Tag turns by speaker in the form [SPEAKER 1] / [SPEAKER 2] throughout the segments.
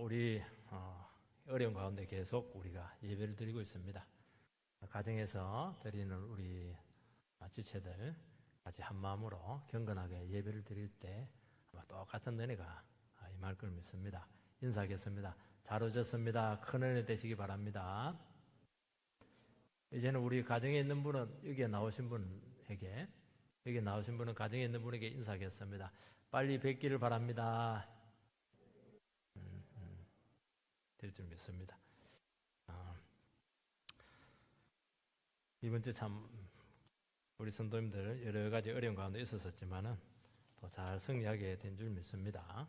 [SPEAKER 1] 우리 어려운 가운데 계속 우리가 예배를 드리고 있습니다. 가정에서 드리는 우리 지체들 같이 한 마음으로 경건하게 예배를 드릴 때 아마 똑같은 은혜가 임할 걸 믿습니다. 인사하겠습니다. 잘 오셨습니다. 큰 은혜 되시기 바랍니다. 이제는 우리 가정에 있는 분은 여기 나오신 분은 가정에 있는 분에게 인사하겠습니다. 빨리 뵙기를 바랍니다. 될 줄 믿습니다. 이번 주 참 우리 선도님들 여러 가지 어려운 가운데 있었지만은 또 잘 승리하게 된 줄 믿습니다.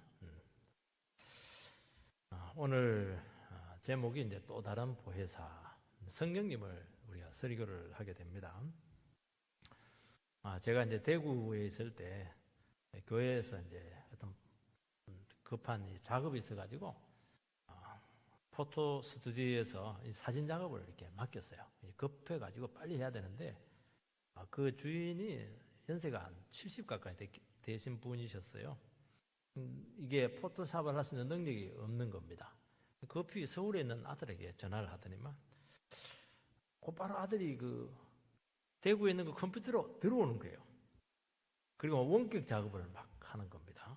[SPEAKER 1] 오늘 제목이 이제 또 다른 보혜사 성령님을 우리가 설교를 하게 됩니다. 제가 이제 대구에 있을 때 교회에서 이제 어떤 급한 작업이 있어가지고 포토 스튜디오에서 사진 작업을 이렇게 맡겼어요. 급해가지고 빨리 해야 되는데 그 주인이 연세가 한 70 가까이 되신 분이셨어요. 이게 포토샵을 할 수 있는 능력이 없는 겁니다. 급히 서울에 있는 아들에게 전화를 하더니만 곧바로 아들이 그 대구에 있는 그 컴퓨터로 들어오는 거예요. 그리고 원격 작업을 막 하는 겁니다.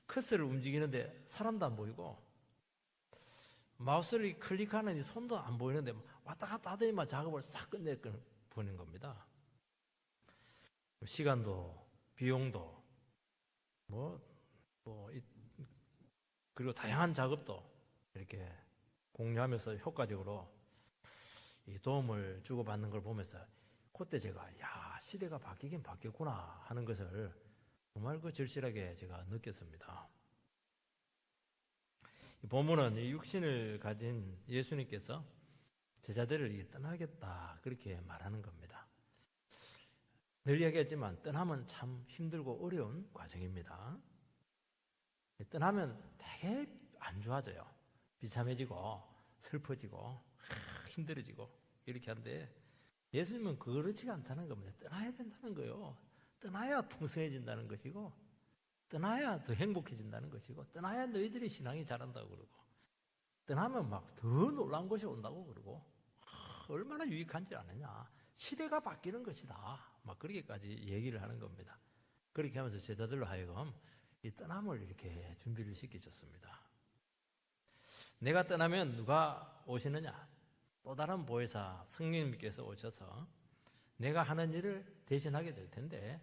[SPEAKER 1] 커서를 움직이는데 사람도 안 보이고 마우스를 클릭하는 이 손도 안 보이는데 왔다 갔다 하더니만 작업을 싹 끝내보는 겁니다. 시간도 비용도 그리고 다양한 작업도 이렇게 공유하면서 효과적으로 이 도움을 주고받는 걸 보면서 그때 제가 시대가 바뀌긴 바뀌었구나 하는 것을 정말 그 절실하게 제가 느꼈습니다. 이 본문은 이 육신을 가진 예수님께서 제자들을 떠나겠다 그렇게 말하는 겁니다. 늘 얘기했지만 떠나면 참 힘들고 어려운 과정입니다. 떠나면 되게 안 좋아져요. 비참해지고 슬퍼지고 힘들어지고 이렇게 하는데 예수님은 그렇지가 않다는 겁니다. 떠나야 된다는 거예요. 떠나야 풍성해진다는 것이고 떠나야 더 행복해진다는 것이고 떠나야 너희들이 신앙이 자란다고 그러고 떠나면 막 더 놀라운 것이 온다고 그러고 얼마나 유익한지 아느냐. 시대가 바뀌는 것이다. 막 그렇게까지 얘기를 하는 겁니다. 그렇게 하면서 제자들로 하여금 이 떠남을 이렇게 준비를 시켜줬습니다. 내가 떠나면 누가 오시느냐? 또 다른 보혜사 성령님께서 오셔서 내가 하는 일을 대신하게 될 텐데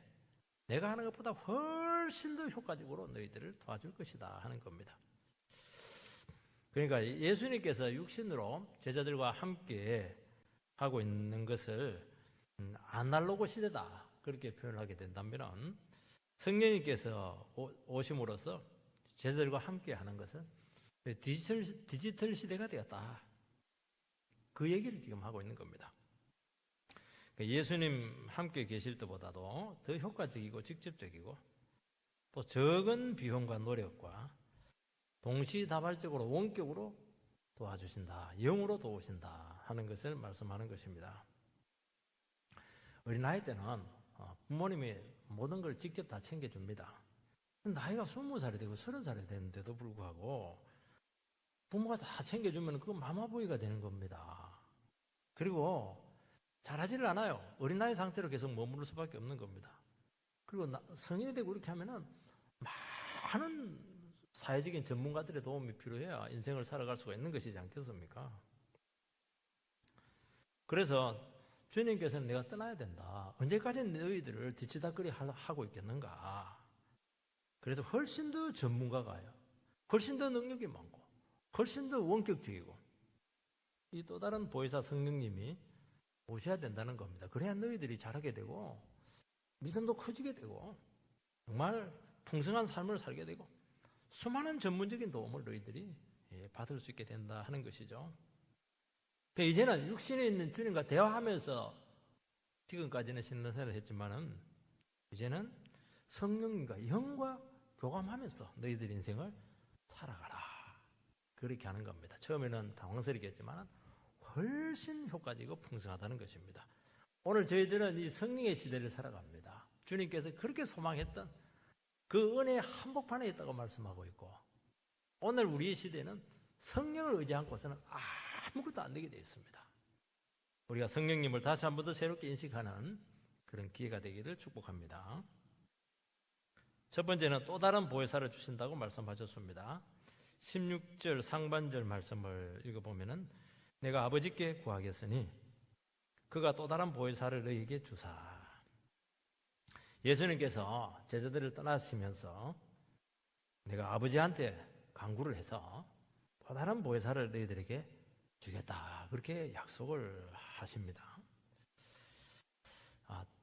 [SPEAKER 1] 내가 하는 것보다 훨씬 더 효과적으로 너희들을 도와줄 것이다 하는 겁니다. 그러니까 예수님께서 육신으로 제자들과 함께 하고 있는 것을 아날로그 시대다 그렇게 표현하게 된다면 성령님께서 오심으로써 제자들과 함께 하는 것은 디지털 시대가 되었다. 그 얘기를 지금 하고 있는 겁니다. 예수님 함께 계실 때보다도 더 효과적이고 직접적이고 또 적은 비용과 노력과 동시다발적으로 원격으로 도와주신다. 영으로 도우신다 하는 것을 말씀하는 것입니다. 어린아이 때는 부모님이 모든 걸 직접 다 챙겨줍니다. 나이가 20살이 되고 30살이 되는데도 불구하고 부모가 다 챙겨주면 그건 마마보이가 되는 겁니다. 그리고 잘하지를 않아요. 어린아이 상태로 계속 머무를 수밖에 없는 겁니다. 그리고 성인이 되고 이렇게 하면은 많은 사회적인 전문가들의 도움이 필요해야 인생을 살아갈 수가 있는 것이지 않겠습니까? 그래서 주님께서는 내가 떠나야 된다. 언제까지 너희들을 뒤치다거리 하고 있겠는가? 그래서 훨씬 더 전문가가요. 훨씬 더 능력이 많고 훨씬 더 원격적이고 이 또 다른 보혜사 성령님이 오셔야 된다는 겁니다. 그래야 너희들이 잘하게 되고 믿음도 커지게 되고 정말 풍성한 삶을 살게 되고 수많은 전문적인 도움을 너희들이 받을 수 있게 된다 하는 것이죠. 이제는 육신에 있는 주님과 대화하면서 지금까지는 신앙생활을 했지만은 이제는 성령님과 영과 교감하면서 너희들 인생을 살아가라. 그렇게 하는 겁니다. 처음에는 당황스럽겠지만 훨씬 효과적이고 풍성하다는 것입니다. 오늘 저희들은 이 성령의 시대를 살아갑니다. 주님께서 그렇게 소망했던 그 은혜의 한복판에 있다고 말씀하고 있고 오늘 우리 시대는 성령을 의지 않고서는 아무것도 안 되게 되어 있습니다. 우리가 성령님을 다시 한 번 더 새롭게 인식하는 그런 기회가 되기를 축복합니다. 첫 번째는 또 다른 보혜사를 주신다고 말씀하셨습니다. 16절 상반절 말씀을 읽어보면은 내가 아버지께 구하겠으니 그가 또 다른 보혜사를 너희에게 주사. 예수님께서 제자들을 떠나시면서 내가 아버지한테 간구를 해서 또 다른 보혜사를 너희들에게 주겠다, 그렇게 약속을 하십니다.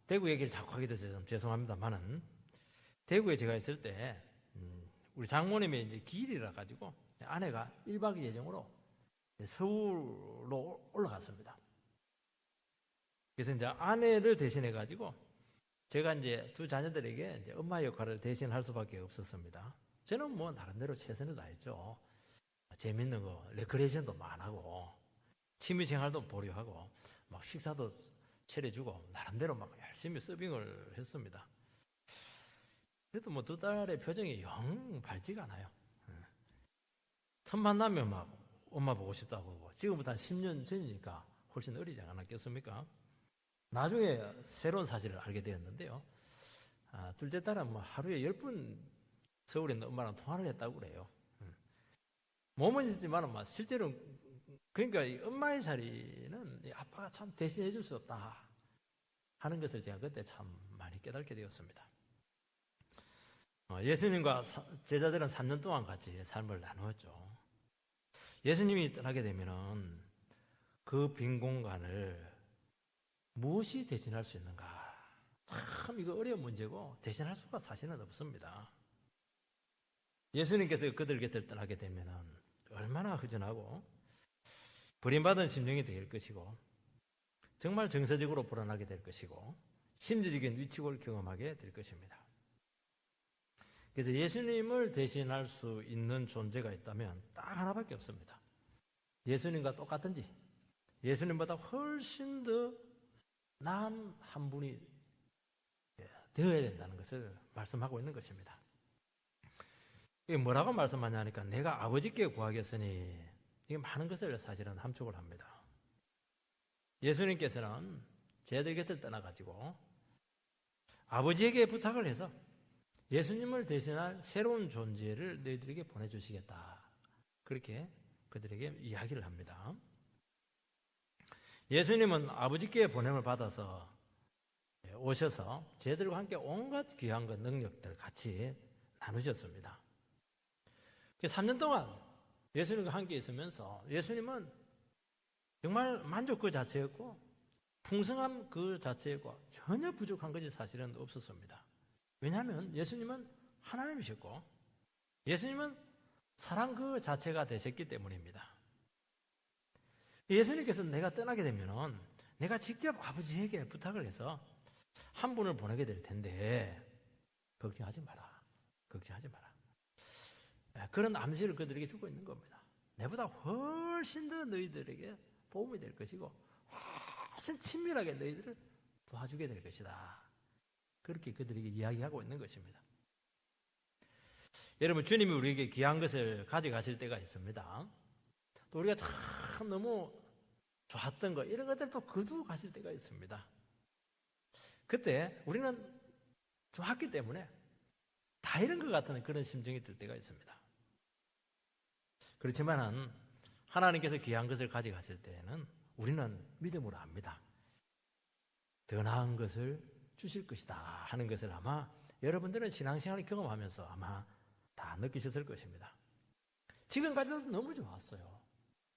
[SPEAKER 1] 대구 얘기를 자꾸 하게 돼서 좀 죄송합니다만은, 대구에 제가 있을 때 우리 장모님이 이제 기일이라 가지고 아내가 1박 예정으로 서울로 올라갔습니다. 그래서 이제 아내를 대신해 가지고 제가 이제 두 자녀들에게 이제 엄마 역할을 대신할 수밖에 없었습니다. 저는 뭐 나름대로 최선을 다했죠. 재밌는 거, 레크레이션도 많하고, 취미생활도 보류하고, 막 식사도 차려주고, 나름대로 막 열심히 서빙을 했습니다. 그래도 뭐 두 딸의 표정이 영 밝지가 않아요. 틈만 나면 막 엄마 보고 싶다고 하고, 지금부터 한 10년 전이니까 훨씬 어리지 않았겠습니까? 나중에 새로운 사실을 알게 되었는데요. 둘째 딸은 뭐 하루에 10분 서울에 있는 엄마랑 통화를 했다고 그래요. 몸은 있지만 실제로, 그러니까 이 엄마의 자리는 이 아빠가 참 대신해 줄 수 없다 하는 것을 제가 그때 참 많이 깨닫게 되었습니다. 예수님과 제자들은 3년 동안 같이 삶을 나누었죠. 예수님이 떠나게 되면은 그 빈 공간을 무엇이 대신할 수 있는가? 참 이거 어려운 문제고 대신할 수가 사실은 없습니다. 예수님께서 그들 곁을 떠나게 되면은 얼마나 허전하고 버림받은 심령이 될 것이고, 정말 정서적으로 불안하게 될 것이고, 심리적인 위축을 경험하게 될 것입니다. 그래서 예수님을 대신할 수 있는 존재가 있다면 딱 하나밖에 없습니다. 예수님과 똑같은지 예수님보다 훨씬 더 나은 한 분이 되어야 된다는 것을 말씀하고 있는 것입니다. 이게 뭐라고 말씀하냐니까 내가 아버지께 구하겠으니, 이게 많은 것을 사실은 함축을 합니다. 예수님께서는 제자들 곁을 떠나가지고 아버지에게 부탁을 해서 예수님을 대신할 새로운 존재를 너희들에게 보내주시겠다, 그렇게 그들에게 이야기를 합니다. 예수님은 아버지께 보냄을 받아서 오셔서 제자들과 함께 온갖 귀한 것, 능력들 같이 나누셨습니다. 3년 동안 예수님과 함께 있으면서 예수님은 정말 만족 그 자체였고 풍성함 그 자체였고 전혀 부족한 것이 사실은 없었습니다. 왜냐하면 예수님은 하나님이셨고 예수님은 사랑 그 자체가 되셨기 때문입니다. 예수님께서 내가 떠나게 되면 내가 직접 아버지에게 부탁을 해서 한 분을 보내게 될 텐데 걱정하지 마라, 걱정하지 마라, 그런 암시를 그들에게 주고 있는 겁니다. 내보다 훨씬 더 너희들에게 도움이 될 것이고 훨씬 친밀하게 너희들을 도와주게 될 것이다, 그렇게 그들에게 이야기하고 있는 것입니다. 여러분, 주님이 우리에게 귀한 것을 가져가실 때가 있습니다. 또 우리가 참 너무 좋았던 것, 이런 것들 또 거두어 가실 때가 있습니다. 그때 우리는 좋았기 때문에 다 이런 것 같은 그런 심정이 들 때가 있습니다. 그렇지만은 하나님께서 귀한 것을 가져가실 때에는 우리는 믿음으로 압니다. 더 나은 것을 주실 것이다 하는 것을 아마 여러분들은 신앙생활을 경험하면서 아마 다 느끼셨을 것입니다. 지금까지도 너무 좋았어요.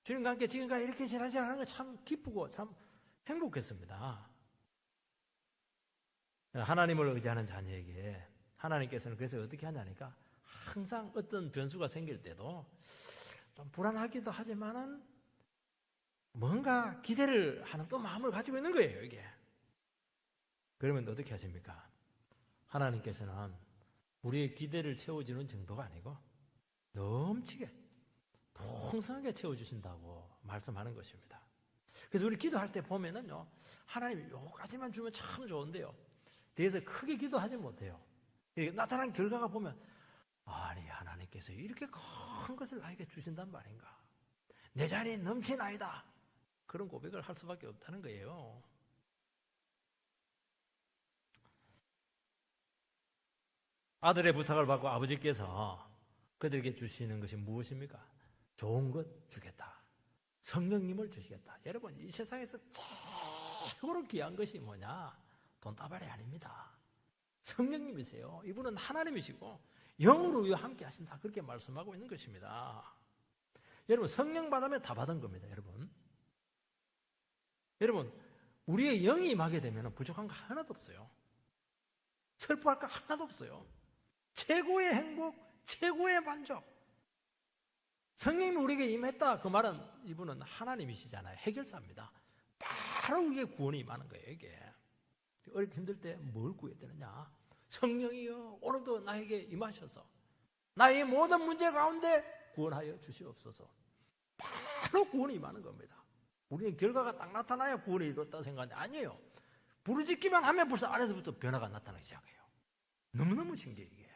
[SPEAKER 1] 주님과 함께 지금까지 이렇게 지나지 않은 거 참 기쁘고 참 행복했습니다. 하나님을 의지하는 자녀에게 하나님께서는 그래서 어떻게 하냐니까 항상 어떤 변수가 생길 때도 좀 불안하기도 하지만은 뭔가 기대를 하는 또 마음을 가지고 있는 거예요, 이게. 그러면 어떻게 하십니까? 하나님께서는 우리의 기대를 채워주는 정도가 아니고 넘치게 풍성하게 채워주신다고 말씀하는 것입니다. 그래서 우리 기도할 때 보면은요, 하나님 요까지만 주면 참 좋은데요, 뒤에서 크게 기도하지 못해요. 나타난 결과가 보면 아니, 하나님께서 이렇게 큰 것을 나에게 주신단 말인가? 내 자리에 넘치나이다. 그런 고백을 할 수밖에 없다는 거예요. 아들의 부탁을 받고 아버지께서 그들에게 주시는 것이 무엇입니까? 좋은 것 주겠다. 성령님을 주시겠다. 여러분, 이 세상에서 최고로 귀한 것이 뭐냐? 돈다발이 아닙니다. 성령님이세요. 이분은 하나님이시고 영으로 위와 함께 하신다. 그렇게 말씀하고 있는 것입니다. 여러분, 성령 받으면 다 받은 겁니다. 여러분, 우리의 영이 임하게 되면 부족한 거 하나도 없어요. 슬퍼할 거 하나도 없어요. 최고의 행복, 최고의 만족. 성령님이 우리에게 임했다. 그 말은 이분은 하나님이시잖아요. 해결사입니다. 바로 우리에게 구원이 임하는 거예요. 이게 어렵게 힘들 때 뭘 구해야 되느냐? 성령이여, 오늘도 나에게 임하셔서 나의 모든 문제 가운데 구원하여 주시옵소서. 바로 구원이 임하는 겁니다. 우리는 결과가 딱 나타나야 구원이 이뤘다고 생각하는데 아니에요. 부르짖기만 하면 벌써 아래서부터 변화가 나타나기 시작해요. 너무너무 신기해 이게.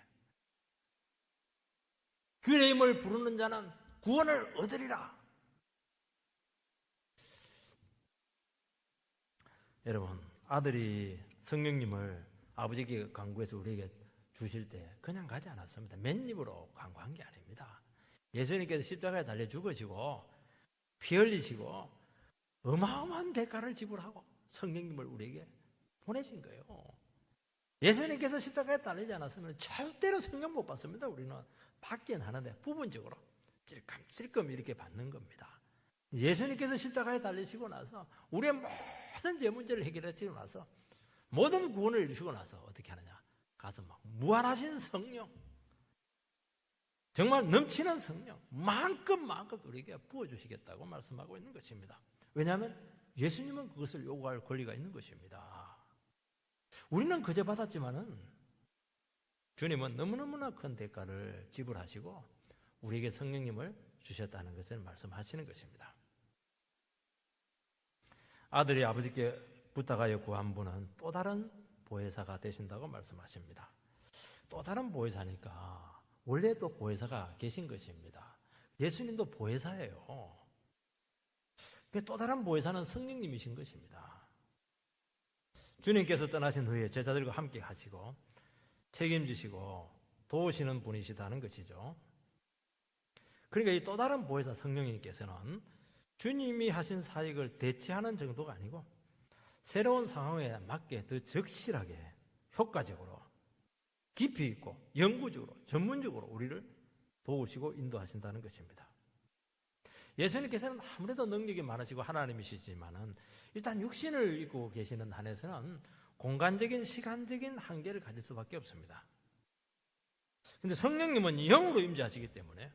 [SPEAKER 1] 주의 이름을 부르는 자는 구원을 얻으리라. 여러분, 아들이 성령님을 아버지께 간구해서 우리에게 주실 때 그냥 가지 않았습니다. 맨입으로 간구한 게 아닙니다. 예수님께서 십자가에 달려 죽으시고 피 흘리시고 어마어마한 대가를 지불하고 성령님을 우리에게 보내신 거예요. 예수님께서 십자가에 달리지 않았으면 절대로 성령 못 받습니다. 우리는 받긴 하는데 부분적으로 찔끔찔끔 이렇게 받는 겁니다. 예수님께서 십자가에 달리시고 나서 우리의 모든 죄 문제를 해결하시고 나서 모든 구원을 이루시고 나서 어떻게 하느냐? 가서 막 무한하신 성령, 정말 넘치는 성령 마음껏 우리에게 부어주시겠다고 말씀하고 있는 것입니다. 왜냐하면 예수님은 그것을 요구할 권리가 있는 것입니다. 우리는 그저 받았지만은 주님은 너무너무나 큰 대가를 지불하시고 우리에게 성령님을 주셨다는 것을 말씀하시는 것입니다. 아들이 아버지께 부탁하여 구한 분은 또 다른 보혜사가 되신다고 말씀하십니다. 또 다른 보혜사니까 원래 또 보혜사가 계신 것입니다. 예수님도 보혜사예요. 또 다른 보혜사는 성령님이신 것입니다. 주님께서 떠나신 후에 제자들과 함께 하시고 책임지시고 도우시는 분이시다는 것이죠. 그러니까 이 또 다른 보혜사 성령님께서는 주님이 하신 사역을 대체하는 정도가 아니고 새로운 상황에 맞게 더 적실하게 효과적으로 깊이 있고 영구적으로 전문적으로 우리를 도우시고 인도하신다는 것입니다. 예수님께서는 아무래도 능력이 많으시고 하나님이시지만은 일단 육신을 입고 계시는 한에서는 공간적인 시간적인 한계를 가질 수밖에 없습니다. 그런데 성령님은 영으로 임재하시기 때문에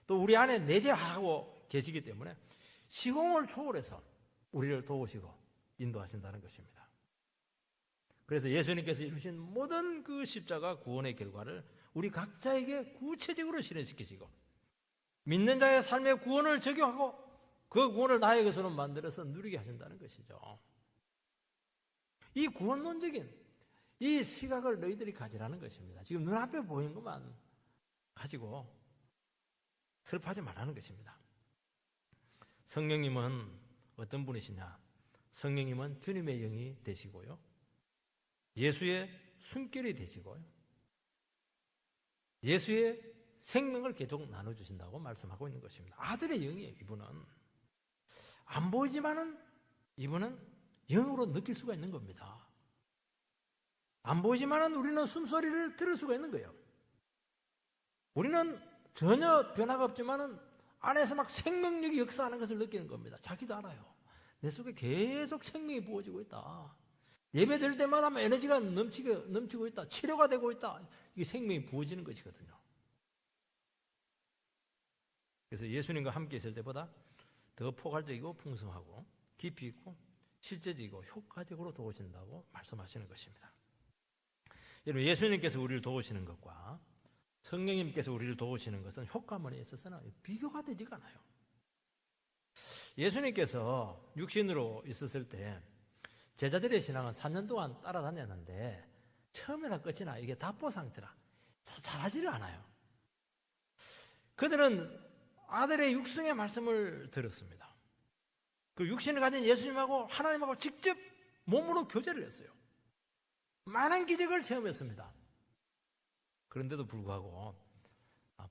[SPEAKER 1] 또 우리 안에 내재하고 계시기 때문에 시공을 초월해서 우리를 도우시고 인도하신다는 것입니다. 그래서 예수님께서 이루신 모든 그 십자가 구원의 결과를 우리 각자에게 구체적으로 실현시키시고 믿는 자의 삶의 구원을 적용하고 그 구원을 나의 것으로 만들어서 누리게 하신다는 것이죠. 이 구원론적인 이 시각을 너희들이 가지라는 것입니다. 지금 눈앞에 보이는 것만 가지고 슬퍼하지 말라는 것입니다. 성령님은 어떤 분이시냐? 성령님은 주님의 영이 되시고요. 예수의 숨결이 되시고요. 예수의 생명을 계속 나눠주신다고 말씀하고 있는 것입니다. 아들의 영이에요. 이분은 안 보이지만은 이분은 영으로 느낄 수가 있는 겁니다. 안 보이지만은 우리는 숨소리를 들을 수가 있는 거예요. 우리는 전혀 변화가 없지만은 안에서 막 생명력이 역사하는 것을 느끼는 겁니다. 자기도 알아요. 내 속에 계속 생명이 부어지고 있다. 예배 드릴 때마다 에너지가 넘치고 있다. 치료가 되고 있다. 이게 생명이 부어지는 것이거든요. 그래서 예수님과 함께 있을 때보다 더 포괄적이고 풍성하고 깊이 있고 실제적이고 효과적으로 도우신다고 말씀하시는 것입니다. 여러분, 예수님께서 우리를 도우시는 것과 성령님께서 우리를 도우시는 것은 효과만에 있어서는 비교가 되지가 않아요. 예수님께서 육신으로 있었을 때 제자들의 신앙은 3년 동안 따라다녔는데 처음이나 끝이나 이게 답보 상태라 잘하지를 않아요. 그들은 아들의 육성의 말씀을 들었습니다. 그 육신을 가진 예수님하고 하나님하고 직접 몸으로 교제를 했어요. 많은 기적을 체험했습니다. 그런데도 불구하고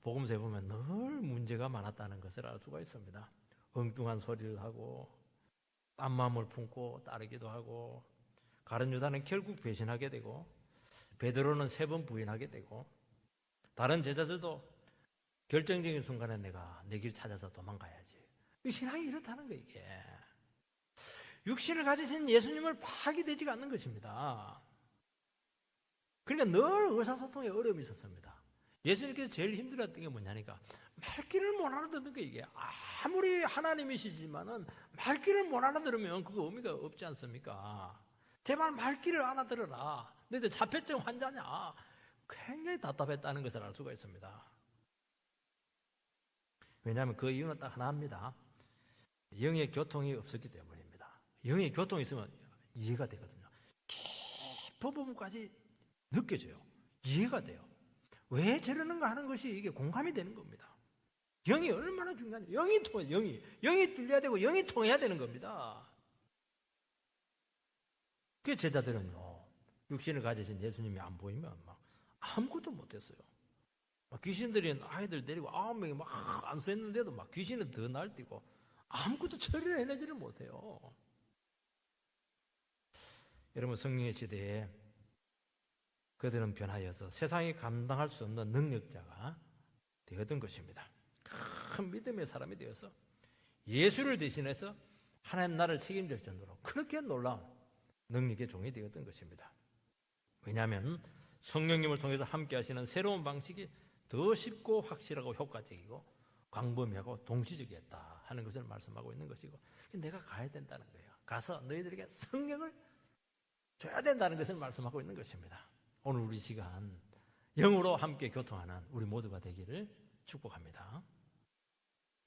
[SPEAKER 1] 복음서에 보면 늘 문제가 많았다는 것을 알 수가 있습니다. 엉뚱한 소리를 하고 딴 마음을 품고 따르기도 하고, 가룟 유다는 결국 배신하게 되고, 베드로는 3번 부인하게 되고, 다른 제자들도 결정적인 순간에 내가 내 길 찾아서 도망가야지. 이 신앙이 이렇다는 거예요. 이게 육신을 가지신 예수님을 파악이 되지가 않는 것입니다. 그러니까 늘 의사소통에 어려움이 있었습니다. 예수님께서 제일 힘들었던 게 뭐냐니까 말귀를 못 알아듣는 거. 이게 아무리 하나님이시지만은 말귀를 못 알아들으면 그거 의미가 없지 않습니까? 제발 말귀를 알아들어라. 너희들 자폐증 환자냐? 굉장히 답답했다는 것을 알 수가 있습니다. 왜냐하면 그 이유는 딱 하나입니다. 영의 교통이 없었기 때문입니다. 영의 교통이 있으면 이해가 되거든요. 깊은 부분까지 느껴져요. 이해가 돼요. 왜 저러는가 하는 것이 이게 공감이 되는 겁니다. 영이 얼마나 중요한지. 영이 통해, 영이 들려야 되고 영이 통해야 되는 겁니다. 그 제자들은요, 육신을 가지신 예수님이 안 보이면 막 아무것도 못했어요. 귀신들이 아이들 데리고 9명이 막 안수했는데도 막 귀신은 더 날뛰고 아무것도 처리를 해내지를 못해요. 여러분, 성령의 시대에 그들은 변하여서 세상이 감당할 수 없는 능력자가 되었던 것입니다. 큰 믿음의 사람이 되어서 예수를 대신해서 하나님 나라를 책임질 정도로 그렇게 놀라운 능력의 종이 되었던 것입니다. 왜냐하면 성령님을 통해서 함께 하시는 새로운 방식이 더 쉽고 확실하고 효과적이고 광범위하고 동시적이었다 하는 것을 말씀하고 있는 것이고, 내가 가야 된다는 거예요. 가서 너희들에게 성령을 줘야 된다는 것을 말씀하고 있는 것입니다. 오늘 우리 시간 영으로 함께 교통하는 우리 모두가 되기를 축복합니다.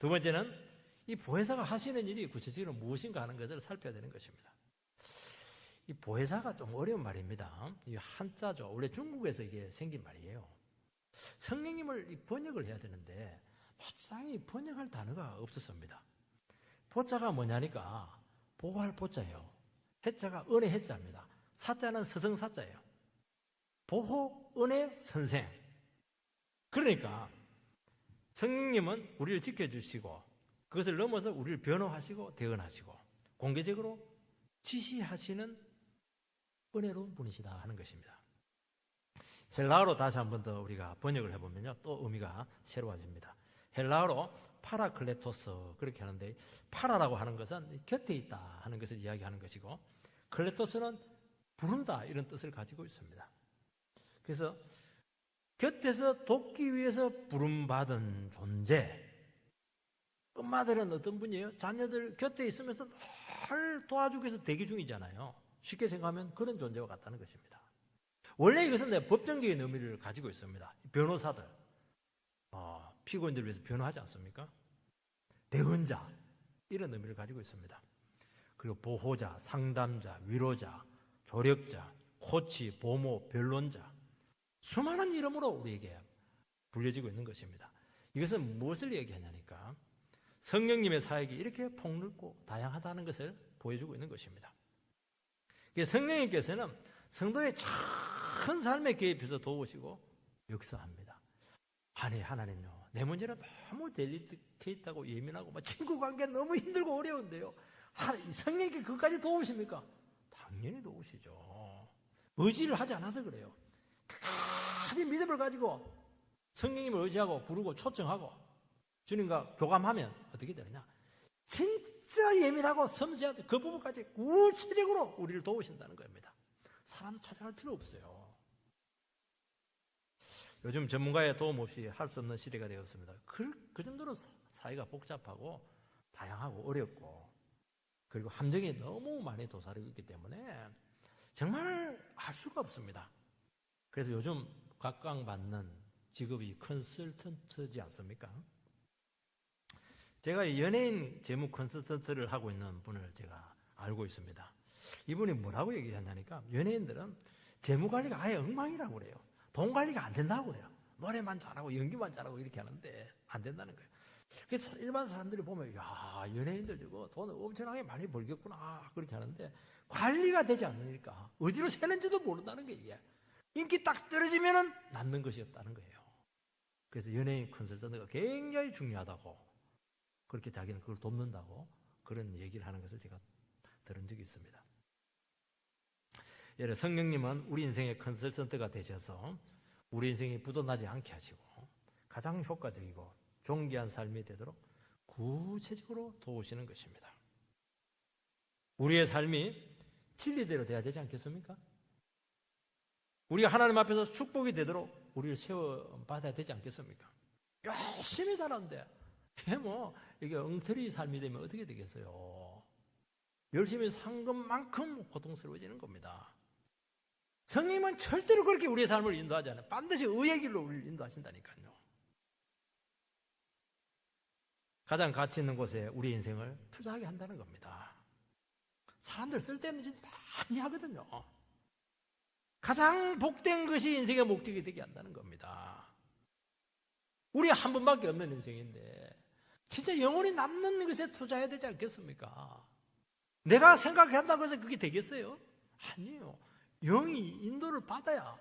[SPEAKER 1] 두 번째는 이 보혜사가 하시는 일이 구체적으로 무엇인가 하는 것을 살펴야 되는 것입니다. 이 보혜사가 좀 어려운 말입니다. 이 한자죠. 원래 중국에서 이게 생긴 말이에요. 성령님을 번역을 해야 되는데 막상이 번역할 단어가 없었습니다. 보자가 뭐냐니까 보호할 보자예요. 해자가 은혜 해자입니다. 사자는 서성사자예요. 보호, 은혜, 선생. 그러니까 성령님은 우리를 지켜주시고 그것을 넘어서 우리를 변호하시고 대언하시고 공개적으로 지시하시는 은혜로운 분이시다 하는 것입니다. 헬라어로 다시 한 번 더 우리가 번역을 해보면요, 또 의미가 새로워집니다. 헬라어로 파라클레토스 그렇게 하는데, 파라라고 하는 것은 곁에 있다 하는 것을 이야기하는 것이고, 클레토스는 부른다 이런 뜻을 가지고 있습니다. 그래서 곁에서 돕기 위해서 부름받은 존재. 엄마들은 어떤 분이에요? 자녀들 곁에 있으면서 늘 도와주기 위해서 대기 중이잖아요. 쉽게 생각하면 그런 존재와 같다는 것입니다. 원래 이것은 법정적인 의미를 가지고 있습니다. 변호사들, 피고인들을 위해서 변호하지 않습니까? 대언자, 이런 의미를 가지고 있습니다. 그리고 보호자, 상담자, 위로자, 조력자, 코치, 보모, 변론자, 수많은 이름으로 우리에게 불려지고 있는 것입니다. 이것은 무엇을 얘기하냐니까 성령님의 사역이 이렇게 폭넓고 다양하다는 것을 보여주고 있는 것입니다. 성령님께서는 성도의 큰 삶에 개입해서 도우시고 역사합니다. 아니, 하나님요, 내 문제는 너무 델리케이트하고 예민하고 친구 관계 너무 힘들고 어려운데요, 성령님께 그것까지 도우십니까? 당연히 도우시죠. 의지를 하지 않아서 그래요. 끝까지 믿음을 가지고 성령님을 의지하고 부르고 초청하고 주님과 교감하면 어떻게 되느냐, 진짜 예민하고 섬세한 그 부분까지 구체적으로 우리를 도우신다는 겁니다. 사람 찾아갈 필요 없어요. 요즘 전문가의 도움 없이 할 수 없는 시대가 되었습니다. 그 정도로 사회가 복잡하고 다양하고 어렵고, 그리고 함정이 너무 많이 도사리고 있기 때문에 정말 알 수가 없습니다. 그래서 요즘 각광받는 직업이 컨설턴트지 않습니까? 제가 연예인 재무 컨설턴트를 하고 있는 분을 제가 알고 있습니다. 이분이 뭐라고 얘기했냐니까, 연예인들은 재무관리가 아예 엉망이라고 그래요. 돈 관리가 안 된다고 그래요. 노래만 잘하고 연기만 잘하고 이렇게 하는데, 안 된다는 거예요. 그래서 일반 사람들이 보면 야, 연예인들 저거 돈 엄청나게 많이 벌겠구나 그렇게 하는데 관리가 되지 않으니까 어디로 새는지도 모른다는 거예요. 이게. 인기 딱 떨어지면은 남는 것이 없다는 거예요. 그래서 연예인 컨설턴트가 굉장히 중요하다고 그렇게 자기는 그걸 돕는다고 그런 얘기를 하는 것을 제가 들은 적이 있습니다. 예를 성령님은 우리 인생의 컨설턴트가 되셔서 우리 인생이 부도나지 않게 하시고 가장 효과적이고 존귀한 삶이 되도록 구체적으로 도우시는 것입니다. 우리의 삶이 진리대로 돼야 되지 않겠습니까? 우리가 하나님 앞에서 축복이 되도록 우리를 세워받아야 되지 않겠습니까? 열심히 살았는데 이게 엉터리 삶이 되면 어떻게 되겠어요? 열심히 산 것만큼 고통스러워지는 겁니다. 성령님은 절대로 그렇게 우리의 삶을 인도하지 않아요. 반드시 의의 길로 우리를 인도하신다니까요. 가장 가치 있는 곳에 우리 인생을 투자하게 한다는 겁니다. 사람들 쓸데없는 짓 많이 하거든요. 가장 복된 것이 인생의 목적이 되게 한다는 겁니다. 우리 한 번밖에 없는 인생인데 진짜 영원히 남는 것에 투자해야 되지 않겠습니까? 내가 생각한다고 해서 그게 되겠어요? 아니에요. 영이 인도를 받아야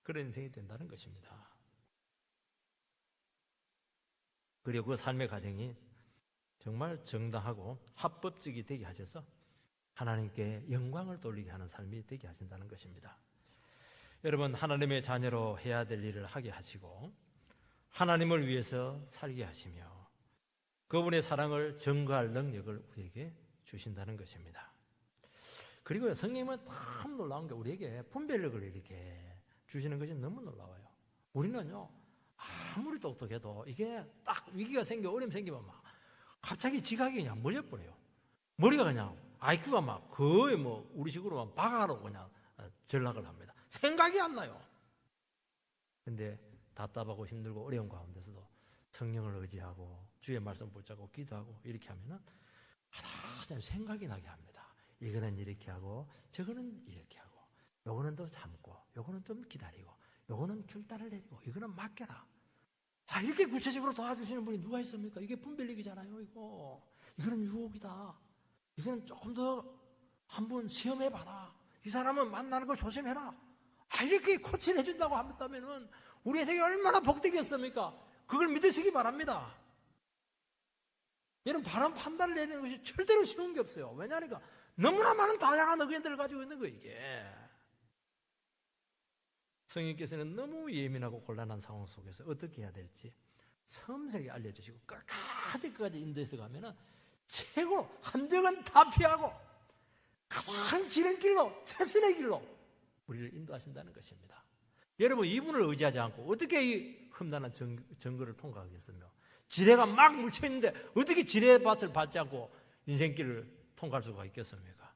[SPEAKER 1] 그런 인생이 된다는 것입니다. 그리고 그 삶의 과정이 정말 정당하고 합법적이 되게 하셔서 하나님께 영광을 돌리게 하는 삶이 되게 하신다는 것입니다. 여러분, 하나님의 자녀로 해야 될 일을 하게 하시고 하나님을 위해서 살게 하시며 그분의 사랑을 증거할 능력을 우리에게 주신다는 것입니다. 그리고 성령님은 참 놀라운 게 우리에게 분별력을 이렇게 주시는 것이 너무 놀라워요. 우리는요, 아무리 똑똑해도 이게 딱 위기가 생겨 어려움 생기면 막 갑자기 지각이 그냥 멀어버려요. 머리가 그냥 IQ가 막 거의 우리식으로 바가로 그냥 전락을 합니다. 생각이 안 나요. 근데 답답하고 힘들고 어려운 가운데서도 성령을 의지하고 주의 말씀 붙잡고 기도하고 이렇게 하면은 하나님 생각이 나게 합니다. 이거는 이렇게 하고 저거는 이렇게 하고 요거는 또 참고 요거는 좀 기다리고 요거는 결단을 내리고 이거는 맡겨라. 이렇게 구체적으로 도와주시는 분이 누가 있습니까? 이게 분별력이잖아요. 이거는 유혹이다. 이거는 조금 더 한번 시험해봐라. 이 사람은 만나는 거 조심해라. 이렇게 코치를 해준다고 한다면은 우리 인생이 얼마나 복되겠습니까? 그걸 믿으시기 바랍니다. 여러분, 바른 판단을 내리는 것이 절대로 쉬운 게 없어요. 왜냐하니까 너무나 많은 다양한 의견들을 가지고 있는 거예요, 이게. 성령께서는 너무 예민하고 곤란한 상황 속에서 어떻게 해야 될지 섬세하게 알려주시고 끝까지 인도해서 가면은 최고 함정은 다 피하고 가장 지름길로 최선의 길로 우리를 인도하신다는 것입니다. 여러분, 이분을 의지하지 않고 어떻게 이 험난한 정거를 통과하겠으며 지뢰가 막 묻혀있는데 어떻게 지뢰밭을 밟지 않고 인생길을 통과할 수가 있겠습니까?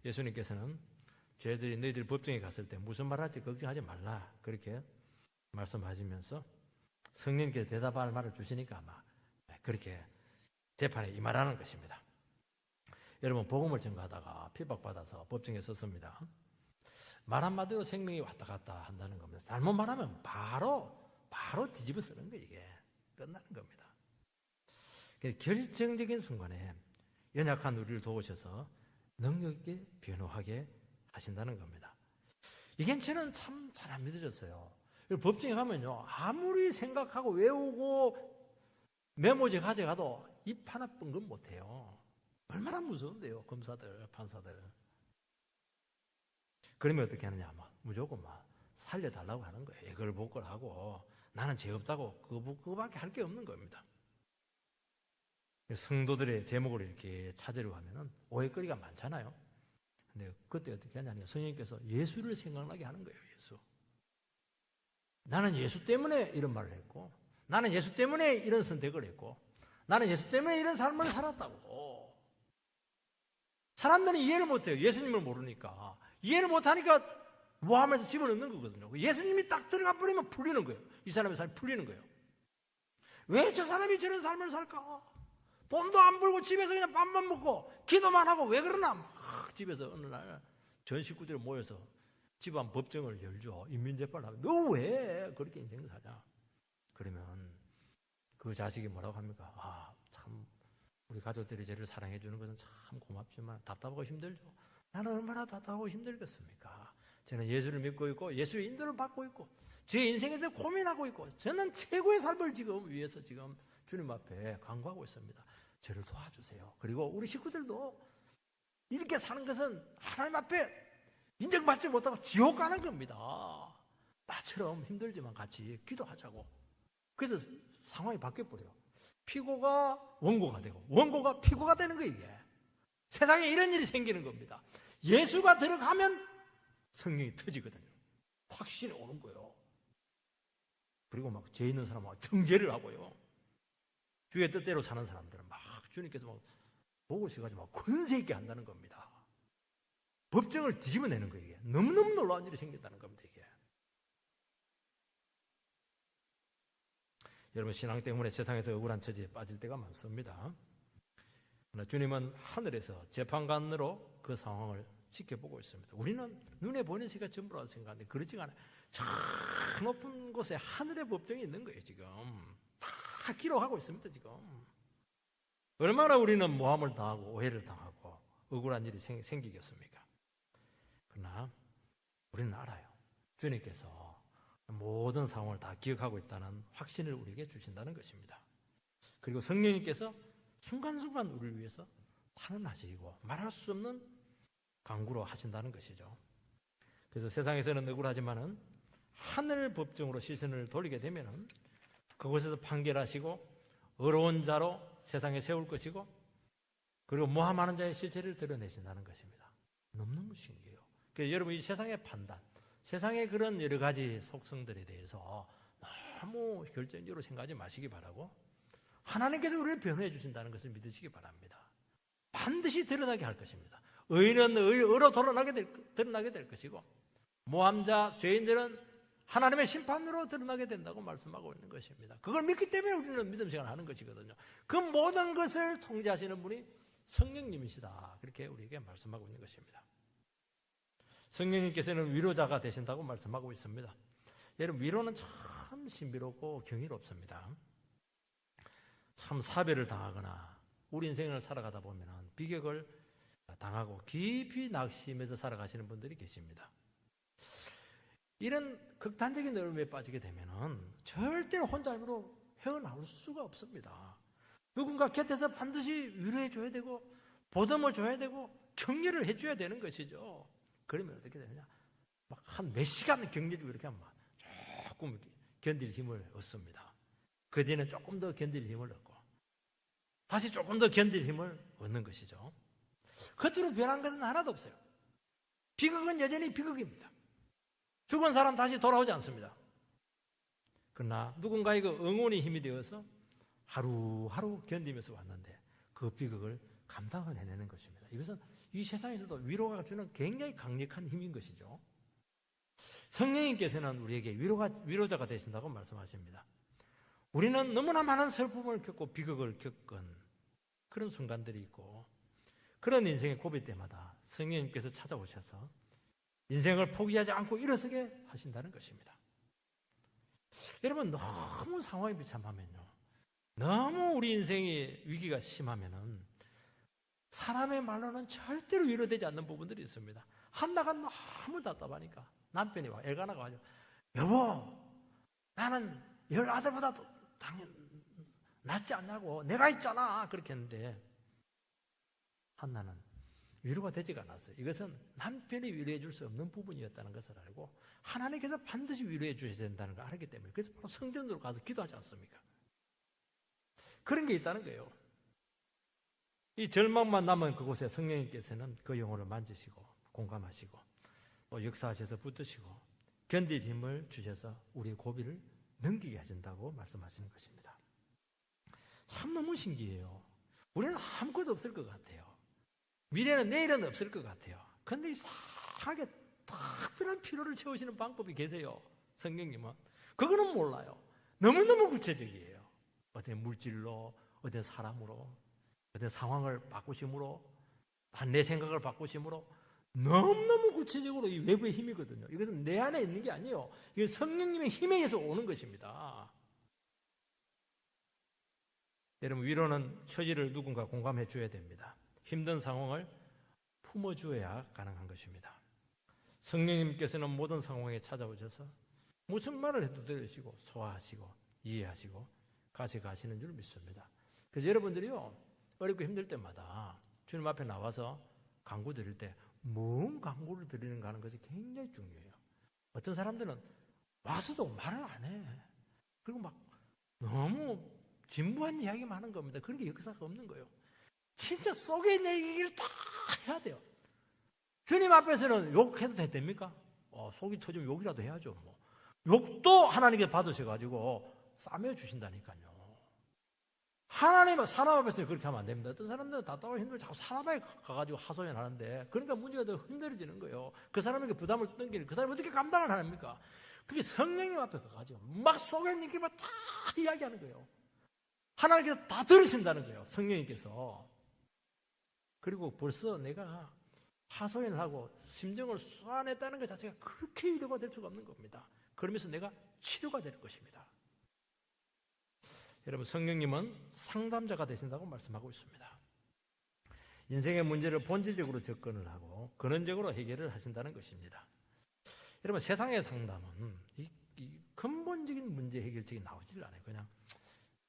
[SPEAKER 1] 예수님께서는 죄들이 너희들 법정에 갔을 때 무슨 말할지 걱정하지 말라 그렇게 말씀하시면서 성령님께서 대답할 말을 주시니까 아마 그렇게 재판에 임하라는 것입니다. 여러분, 복음을 전가하다가 핍박받아서 법정에 섰습니다. 말 한마디로 생명이 왔다 갔다 한다는 겁니다. 잘못 말하면 바로 뒤집어 쓰는 거예요. 이게 끝나는 겁니다. 결정적인 순간에 연약한 우리를 도우셔서 능력 있게 변호하게 하신다는 겁니다. 이게 저는 참 잘 안 믿어졌어요. 법정에 가면요, 아무리 생각하고 외우고 메모지 가져가도 입 하나 뻥긋 못해요. 얼마나 무서운데요, 검사들, 판사들. 그러면 어떻게 하느냐, 무조건 살려달라고 하는 거예요. 이걸 복걸하고 나는 죄 없다고 그거밖에 할 게 없는 겁니다. 성도들의 제목을 이렇게 찾으려고 하면은 오해거리가 많잖아요. 근데 그때 어떻게 하냐면 성령님께서 예수를 생각나게 하는 거예요. 예수. 나는 예수 때문에 이런 말을 했고, 나는 예수 때문에 이런 선택을 했고, 나는 예수 때문에 이런 삶을 살았다고. 사람들은 이해를 못해요. 예수님을 모르니까. 이해를 못하니까 모함에서 집어넣는 거거든요. 예수님이 딱 들어가 버리면 풀리는 거예요. 이 사람의 삶이 풀리는 거예요. 왜 저 사람이 저런 삶을 살까? 돈도 안 벌고 집에서 그냥 밥만 먹고 기도만 하고 왜 그러나? 막 집에서 어느 날 전 식구들이 모여서 집안 법정을 열죠. 인민재판을 하면 너 왜 그렇게 인생을 사냐? 그러면 그 자식이 뭐라고 합니까? 참 우리 가족들이 저를 사랑해 주는 것은 참 고맙지만 답답하고 힘들죠. 나는 얼마나 답답하고 힘들겠습니까? 저는 예수를 믿고 있고 예수의 인도를 받고 있고 제 인생에 대해 고민하고 있고 저는 최고의 삶을 지금 위해서 지금 주님 앞에 간구하고 있습니다. 저를 도와주세요. 그리고 우리 식구들도 이렇게 사는 것은 하나님 앞에 인정받지 못하고 지옥 가는 겁니다. 나처럼 힘들지만 같이 기도하자고. 그래서 상황이 바뀌어버려요. 피고가 원고가 되고 원고가 피고가 되는 거예요. 이게 세상에 이런 일이 생기는 겁니다. 예수가 들어가면 성령이 터지거든요. 확신이 오는 거예요. 그리고 막 죄 있는 사람하고 정죄를 하고요. 주의 뜻대로 사는 사람들은 막 주님께서 막 목을 씌가지고 막 권세 있게 한다는 겁니다. 법정을 뒤집어내는 거예요. 이게 너무너무 놀라운 일이 생긴다는 겁니다. 이게 여러분 신앙 때문에 세상에서 억울한 처지에 빠질 때가 많습니다. 그러나 주님은 하늘에서 재판관으로 그 상황을 지켜보고 있습니다. 우리는 눈에 보이는 세계가 전부라고 생각하는데 그렇지가 않아요. 저 높은 곳에 하늘의 법정이 있는 거예요. 지금 다 기록하고 있습니다. 지금 얼마나 우리는 모함을 당하고 오해를 당하고 억울한 일이 생기겠습니까? 그러나 우리는 알아요. 주님께서 모든 상황을 다 기억하고 있다는 확신을 우리에게 주신다는 것입니다. 그리고 성령님께서 순간순간 우리를 위해서 탄원하시고 말할 수 없는 간구로 하신다는 것이죠. 그래서 세상에서는 억울하지만은 하늘 법정으로 시선을 돌리게 되면은 그곳에서 판결하시고 어려운 자로 세상에 세울 것이고 그리고 모함하는 자의 실체를 드러내신다는 것입니다. 너무너무 신기해요. 그래서 여러분 이 세상의 판단, 세상의 그런 여러 가지 속성들에 대해서 너무 결정적으로 생각하지 마시기 바라고 하나님께서 우리를 변호해 주신다는 것을 믿으시기 바랍니다. 반드시 드러나게 할 것입니다. 의인은 의로 드러나게 될 것이고 모함자, 죄인들은 하나님의 심판으로 드러나게 된다고 말씀하고 있는 것입니다. 그걸 믿기 때문에 우리는 믿음 생활을 하는 것이거든요. 그 모든 것을 통제하시는 분이 성령님이시다. 그렇게 우리에게 말씀하고 있는 것입니다. 성령님께서는 위로자가 되신다고 말씀하고 있습니다. 여러분 위로는 참 신비롭고 경이롭습니다. 참 사별을 당하거나 우리 인생을 살아가다 보면 비격을 당하고 깊이 낙심해서 살아가시는 분들이 계십니다. 이런 극단적인 어려움에 빠지게 되면 절대로 혼자 힘으로 헤어나올 수가 없습니다. 누군가 곁에서 반드시 위로해 줘야 되고 보듬어 줘야 되고 격려를 해줘야 되는 것이죠. 그러면 어떻게 되느냐? 막 한 몇 시간 격려주고 이렇게 하면 조금 견딜 힘을 얻습니다. 그 뒤에는 조금 더 견딜 힘을 얻고 다시 조금 더 견딜 힘을 얻는 것이죠. 겉으로 변한 것은 하나도 없어요. 비극은 여전히 비극입니다. 죽은 사람 다시 돌아오지 않습니다. 그러나 누군가의 그 응원의 힘이 되어서 하루하루 견디면서 왔는데 그 비극을 감당을 해내는 것입니다. 이것은 이 세상에서도 위로가 주는 굉장히 강력한 힘인 것이죠. 성령님께서는 우리에게 위로자가 되신다고 말씀하십니다. 우리는 너무나 많은 슬픔을 겪고 비극을 겪은 그런 순간들이 있고 그런 인생의 고비 때마다 성령님께서 찾아오셔서 인생을 포기하지 않고 일어서게 하신다는 것입니다. 여러분 너무 상황이 비참하면요, 너무 우리 인생의 위기가 심하면은 사람의 말로는 절대로 위로되지 않는 부분들이 있습니다. 한나가 너무 답답하니까 남편이 와 엘가나가 와요. 여보, 나는 열 아들보다 낫지 않냐고, 내가 있잖아. 그렇게 했는데 한나는 위로가 되지가 않았어요. 이것은 남편이 위로해 줄 수 없는 부분이었다는 것을 알고 하나님께서 반드시 위로해 주셔야 된다는 걸 알기 때문에 그래서 바로 성전으로 가서 기도하지 않습니까? 그런 게 있다는 거예요. 이 절망만 남은 그곳에 성령님께서는 그 영혼을 만지시고 공감하시고 또 역사하셔서 붙드시고 견딜 힘을 주셔서 우리의 고비를 넘기게 하신다고 말씀하시는 것입니다. 참 너무 신기해요. 우리는 아무것도 없을 것 같아요. 미래는 내일은 없을 것 같아요. 그런데 이상하게 특별한 필요를 채우시는 방법이 계세요. 성령님은. 그거는 몰라요. 너무너무 구체적이에요. 어떤 물질로, 어떤 사람으로, 어떤 상황을 바꾸심으로, 내 생각을 바꾸심으로 너무너무 구체적으로 이 외부의 힘이거든요. 이것은 내 안에 있는 게 아니에요. 이건 성령님의 힘에 의해서 오는 것입니다. 여러분, 위로는 처지를 누군가 공감해 줘야 됩니다. 힘든 상황을 품어줘야 가능한 것입니다. 성령님께서는 모든 상황에 찾아오셔서 무슨 말을 해도 들으시고 소화하시고 이해하시고 가져가시는 줄 믿습니다. 그래서 여러분들이요, 어렵고 힘들 때마다 주님 앞에 나와서 간구 드릴 때 뭔 간구를 드리는가 하는 것이 굉장히 중요해요. 어떤 사람들은 와서도 말을 안 해. 그리고 막 너무 진부한 이야기만 하는 겁니다. 그런 게 역사가 없는 거예요. 진짜 속에 있는 얘기를 다 해야 돼요. 주님 앞에서는 욕해도 됩니까? 속이 터지면 욕이라도 해야죠. 뭐. 욕도 하나님께 받으셔가지고 싸매주신다니까요. 하나님, 사람 앞에서 그렇게 하면 안 됩니다. 어떤 사람들은 답답하고 힘들고 자꾸 사람 앞에 가가지고 하소연하는데, 그러니까 문제가 더 힘들어지는 거예요. 그 사람에게 부담을 넘기는, 그 사람이 어떻게 감당을 하십니까? 그게 성령님 앞에 가가지고 막 속에 있는 길만 다 이야기하는 거예요. 하나님께서 다 들으신다는 거예요. 성령님께서. 그리고 벌써 내가 하소연을 하고 심정을 쏘아냈다는 것 자체가 그렇게 위로가 될 수가 없는 겁니다. 그러면서 내가 치료가 될 것입니다. 여러분, 성령님은 상담자가 되신다고 말씀하고 있습니다. 인생의 문제를 본질적으로 접근을 하고 근원적으로 해결을 하신다는 것입니다. 여러분, 세상의 상담은 이 근본적인 문제 해결책이 나오질 않아요. 그냥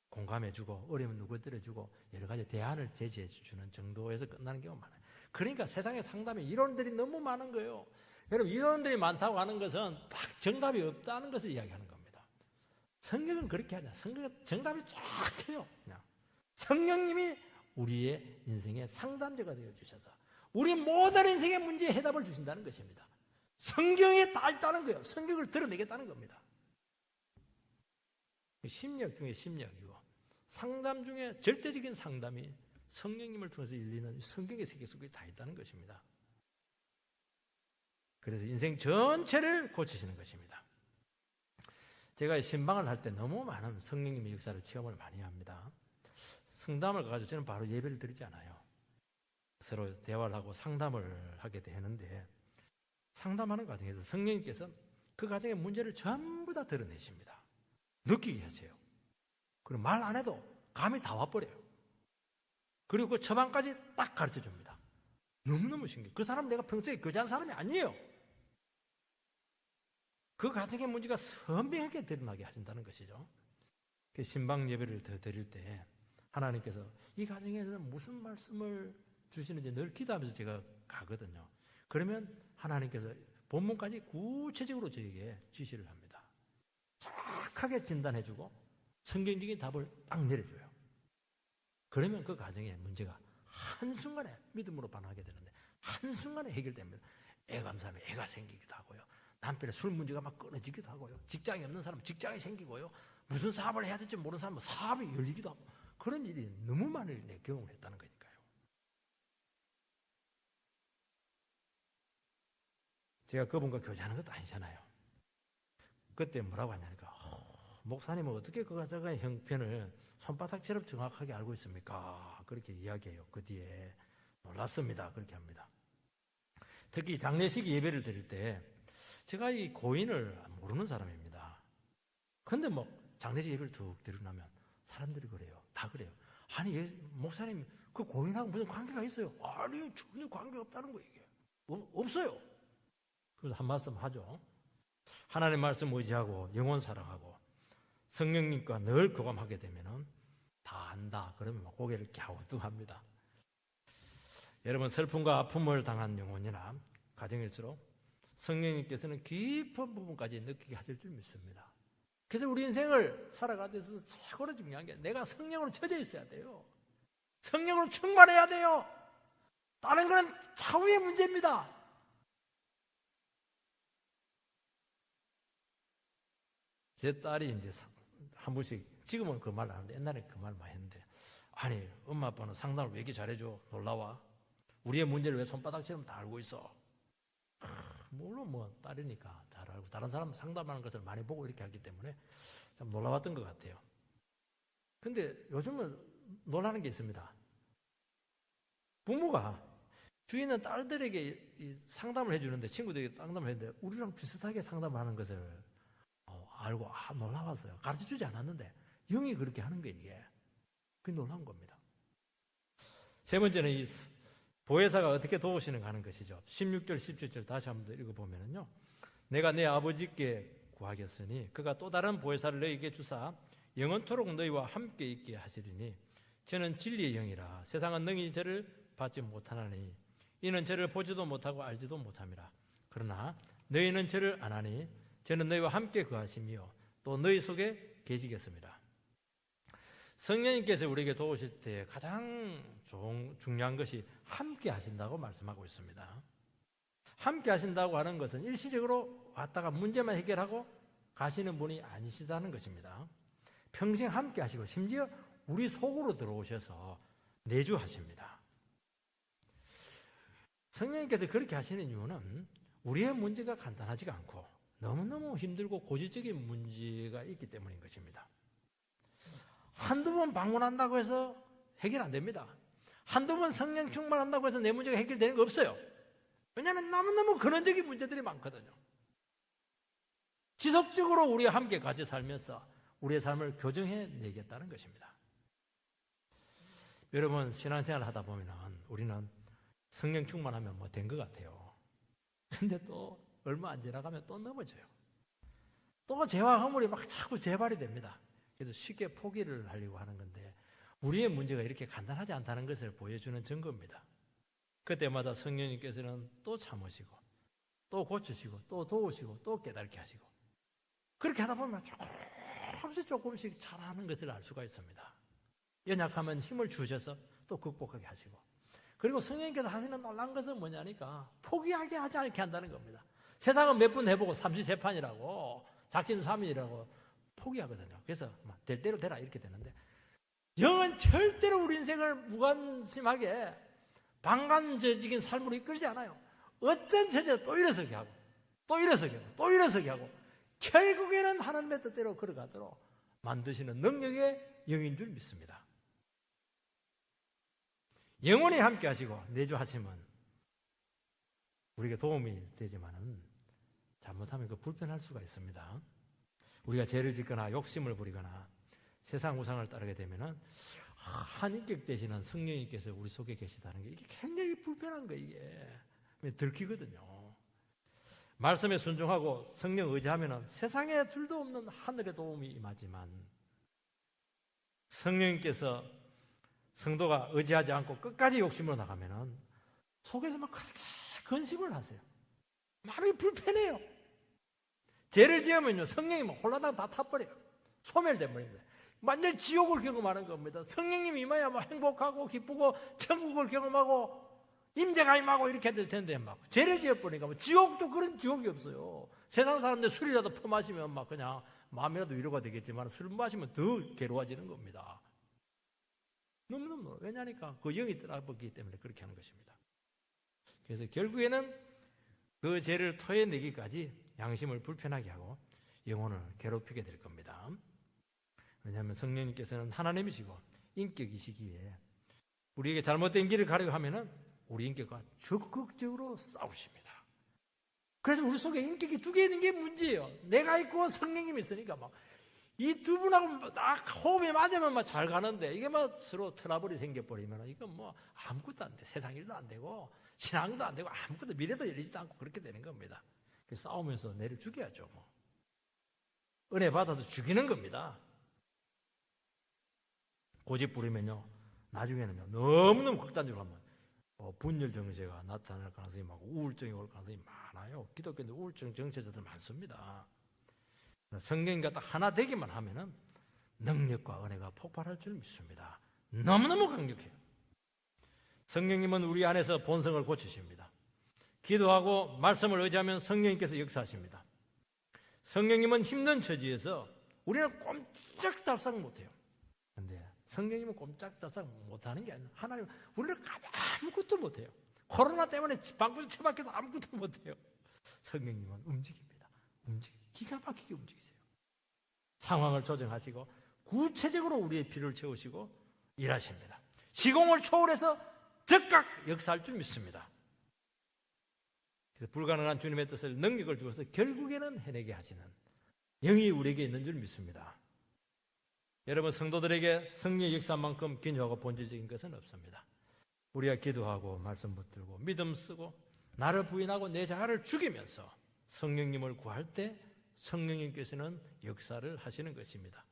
[SPEAKER 1] 공감해주고 어려우면 누구들어주고 여러 가지 대안을 제시해주는 정도에서 끝나는 경우가 많아요. 그러니까 세상의 상담에 이론들이 너무 많은 거예요. 여러분, 이론들이 많다고 하는 것은 딱 정답이 없다는 것을 이야기하는 겁니다. 성경은 그렇게 하냐. 성경은 정답이 쫙해요. 그냥 성령님이 우리의 인생의 상담자가 되어주셔서 우리 모든 인생의 문제에 해답을 주신다는 것입니다. 성경에 다 있다는 거예요. 성경을 드러내겠다는 겁니다. 심리학 중에 심리학이고 상담 중에 절대적인 상담이 성령님을 통해서 열리는 성경의 세계 속에 다 있다는 것입니다. 그래서 인생 전체를 고치시는 것입니다. 제가 신방을 할 때 너무 많은 성령님의 역사를 체험을 많이 합니다. 성담을 가지고 저는 바로 예배를 드리지 않아요. 서로 대화를 하고 상담을 하게 되는데, 상담하는 과정에서 성령님께서 그 과정의 문제를 전부 다 드러내십니다. 느끼게 하세요. 그리고 말 안 해도 감이 다 와버려요. 그리고 그 처방까지 딱 가르쳐 줍니다. 너무너무 신기해요. 그 사람 내가 평소에 교제한 사람이 아니에요. 그 가정의 문제가 선명하게 드러나게 하신다는 것이죠. 그 신방 예배를 드릴 때 하나님께서 이 가정에서 무슨 말씀을 주시는지 늘 기도하면서 제가 가거든요. 그러면 하나님께서 본문까지 구체적으로 저에게 지시를 합니다. 정확하게 진단해주고 성경적인 답을 딱 내려줘요. 그러면 그 가정의 문제가 한순간에 믿음으로 반응하게 되는데 한순간에 해결됩니다. 애감사하면 애가 생기기도 하고요. 남편의 술 문제가 막 끊어지기도 하고요. 직장이 없는 사람은 직장이 생기고요. 무슨 사업을 해야 될지 모르는 사람은 사업이 열리기도 하고, 그런 일이 너무 많이 내 경험을 했다는 거니까요. 제가 그분과 교제하는 것도 아니잖아요. 그때 뭐라고 하냐니까, 목사님은 어떻게 그 가정의 형편을 손바닥처럼 정확하게 알고 있습니까? 그렇게 이야기해요. 그 뒤에 놀랍습니다. 그렇게 합니다. 특히 장례식 예배를 드릴 때 제가 이 고인을 모르는 사람입니다. 근데 뭐 장례식 예배를 툭 드리고 나면 사람들이 그래요. 다 그래요. 아니, 목사님 그 고인하고 무슨 관계가 있어요? 아니, 전혀 관계 없다는 거예요. 이게 없어요. 그래서 한 말씀 하죠. 하나님 말씀 의지하고 영혼 사랑하고 성령님과 늘 교감하게 되면은 다 안다. 그러면 고개를 갸우뚱합니다. 여러분, 슬픔과 아픔을 당한 영혼이나 가정일수록 성령님께서는 깊은 부분까지 느끼게 하실 줄 믿습니다. 그래서 우리 인생을 살아가는 데서 최고로 중요한 게 내가 성령으로 젖어 있어야 돼요. 성령으로 충만해야 돼요. 다른 거는 차후의 문제입니다. 제 딸이 이제 한 번씩, 지금은 그 말 안 하는데 옛날에 그 말 많이 했는데, 아니, 엄마 아빠는 상담을 왜 이렇게 잘해줘? 놀라워. 우리의 문제를 왜 손바닥처럼 다 알고 있어? 물론 뭐 딸이니까 잘 알고 다른 사람 상담하는 것을 많이 보고 이렇게 하기 때문에 참 놀라웠던 것 같아요. 근데 요즘은 놀라는 게 있습니다. 부모가 주위에 있는 딸들에게 상담을 해주는데, 친구들에게 상담을 했는데 우리랑 비슷하게 상담하는 것을 알고 놀라웠어요. 가르쳐주지 않았는데 영이 그렇게 하는 거예요. 이게 그게 놀라운 겁니다. 세 번째는 이 보혜사가 어떻게 도우시는가 하는 것이죠. 16절 17절 다시 한번 읽어보면요, 내가 내 아버지께 구하겠으니 그가 또 다른 보혜사를 너희에게 주사 영원토록 너희와 함께 있게 하시리니 저는 진리의 영이라 세상은 능히 저를 받지 못하나니 이는 저를 보지도 못하고 알지도 못함이라. 그러나 너희는 저를 아나니 저는 너희와 함께 거하시며 또 너희 속에 계시겠습니다. 성령님께서 우리에게 도우실 때 가장 중요한 것이 함께 하신다고 말씀하고 있습니다. 함께 하신다고 하는 것은 일시적으로 왔다가 문제만 해결하고 가시는 분이 아니시다는 것입니다. 평생 함께 하시고 심지어 우리 속으로 들어오셔서 내주하십니다. 성령님께서 그렇게 하시는 이유는 우리의 문제가 간단하지가 않고 너무너무 힘들고 고질적인 문제가 있기 때문인 것입니다. 한두 번 방문한다고 해서 해결 안 됩니다. 한두 번 성령 충만한다고 해서 내 문제가 해결되는 거 없어요. 왜냐하면 너무너무 근원적인 문제들이 많거든요. 지속적으로 우리와 함께 같이 살면서 우리의 삶을 교정해 내겠다는 것입니다. 여러분, 신앙생활을 하다 보면 우리는 성령 충만하면 뭐 된 것 같아요. 근데 또 얼마 안 지나가면 또 넘어져요. 또 죄와 허물이 막 자꾸 재발이 됩니다. 그래서 쉽게 포기를 하려고 하는 건데 우리의 문제가 이렇게 간단하지 않다는 것을 보여주는 증거입니다. 그때마다 성령님께서는 또 참으시고 또 고치시고 또 도우시고 또 깨닫게 하시고 그렇게 하다 보면 조금씩 잘하는 것을 알 수가 있습니다. 연약하면 힘을 주셔서 또 극복하게 하시고, 그리고 성령님께서 하시는 놀라운 것은 뭐냐니까 포기하게 하지 않게 한다는 겁니다. 세상은 몇 번 해보고 삼시세판이라고 작심삼일이라고 포기하거든요. 그래서 될 대로 되라 이렇게 되는데 영은 절대로 우리 인생을 무관심하게 방관적인 삶으로 이끌지 않아요. 어떤 처지에 또 일어서게 하고 또 일어서게 하고 또 일어서게 하고 결국에는 하나님의 뜻대로 걸어가도록 만드시는 능력의 영인 줄 믿습니다. 영원히 함께 하시고 내주하시면 우리에게 도움이 되지만은 잘못하면 그 불편할 수가 있습니다. 우리가 죄를 짓거나 욕심을 부리거나 세상 우상을 따르게 되면은 한인격 되시는 성령님께서 우리 속에 계시다는 게 이게 굉장히 불편한 거예요. 이게 들키거든요. 말씀에 순종하고 성령 의지하면은 세상에 둘도 없는 하늘의 도움이 임하지만 성령님께서 성도가 의지하지 않고 끝까지 욕심으로 나가면은 속에서 막 그렇게 근심을 하세요. 마음이 불편해요. 죄를 지으면요 성령이 막 홀라당 다 타버려요. 소멸돼 버립니다. 완전 지옥을 경험하는 겁니다. 성령님이 임해야 막 행복하고 기쁘고 천국을 경험하고 임재가 임하고 이렇게 될 텐데 막 죄를 지어버리니까 뭐 지옥도 그런 지옥이 없어요. 세상 사람들 술이라도 퍼마시면 막 그냥 마음이라도 위로가 되겠지만 술 마시면 더 괴로워지는 겁니다. 너무너무 왜냐니까 그 영이 떠나버리기 때문에 그렇게 하는 것입니다. 그래서 결국에는 그 죄를 토해내기까지 양심을 불편하게 하고 영혼을 괴롭히게 될 겁니다. 왜냐하면 성령님께서는 하나님이시고 인격이시기에 우리에게 잘못된 길을 가려고 하면은 우리 인격과 적극적으로 싸우십니다. 그래서 우리 속에 인격이 두 개 있는 게 문제예요. 내가 있고 성령님이 있으니까 막 이 두 분하고 딱 호흡이 맞으면 막 잘 가는데 이게 막 서로 트러블이 생겨버리면 이건 뭐 아무것도 안 돼. 세상 일도 안 되고 신앙도 안 되고 아무것도 미래도 열리지도 않고 그렇게 되는 겁니다. 그래서 싸우면서 내를 죽여야죠. 뭐. 은혜 받아서 죽이는 겁니다. 고집 부리면요 나중에는요 너무너무 극단적으로 하면 분열 정체가 나타날 가능성이 많고 우울증이 올 가능성이 많아요. 기독교인들 우울증 정체자들 많습니다. 성경과 딱 하나 되기만 하면은 능력과 은혜가 폭발할 줄 믿습니다. 너무너무 강력해요. 성령님은 우리 안에서 본성을 고치십니다. 기도하고 말씀을 의지하면 성령님께서 역사하십니다. 성령님은 힘든 처지에서 우리는 꼼짝달싹 못해요. 그런데 성령님은 꼼짝달싹 못하는 게 아니라 하나님 우리를 아무것도 못해요. 코로나 때문에 방구석 처박혀서 아무것도 못해요. 성령님은 움직입니다. 기가 막히게 움직이세요. 상황을 조정하시고 구체적으로 우리의 필요를 채우시고 일하십니다. 시공을 초월해서 즉각 역사할 줄 믿습니다. 그래서 불가능한 주님의 뜻을 능력을 주어서 결국에는 해내게 하시는 영이 우리에게 있는 줄 믿습니다. 여러분, 성도들에게 성령의 역사만큼 기묘하고 본질적인 것은 없습니다. 우리가 기도하고 말씀 붙들고 믿음 쓰고 나를 부인하고 내 자아를 죽이면서 성령님을 구할 때 성령님께서는 역사를 하시는 것입니다.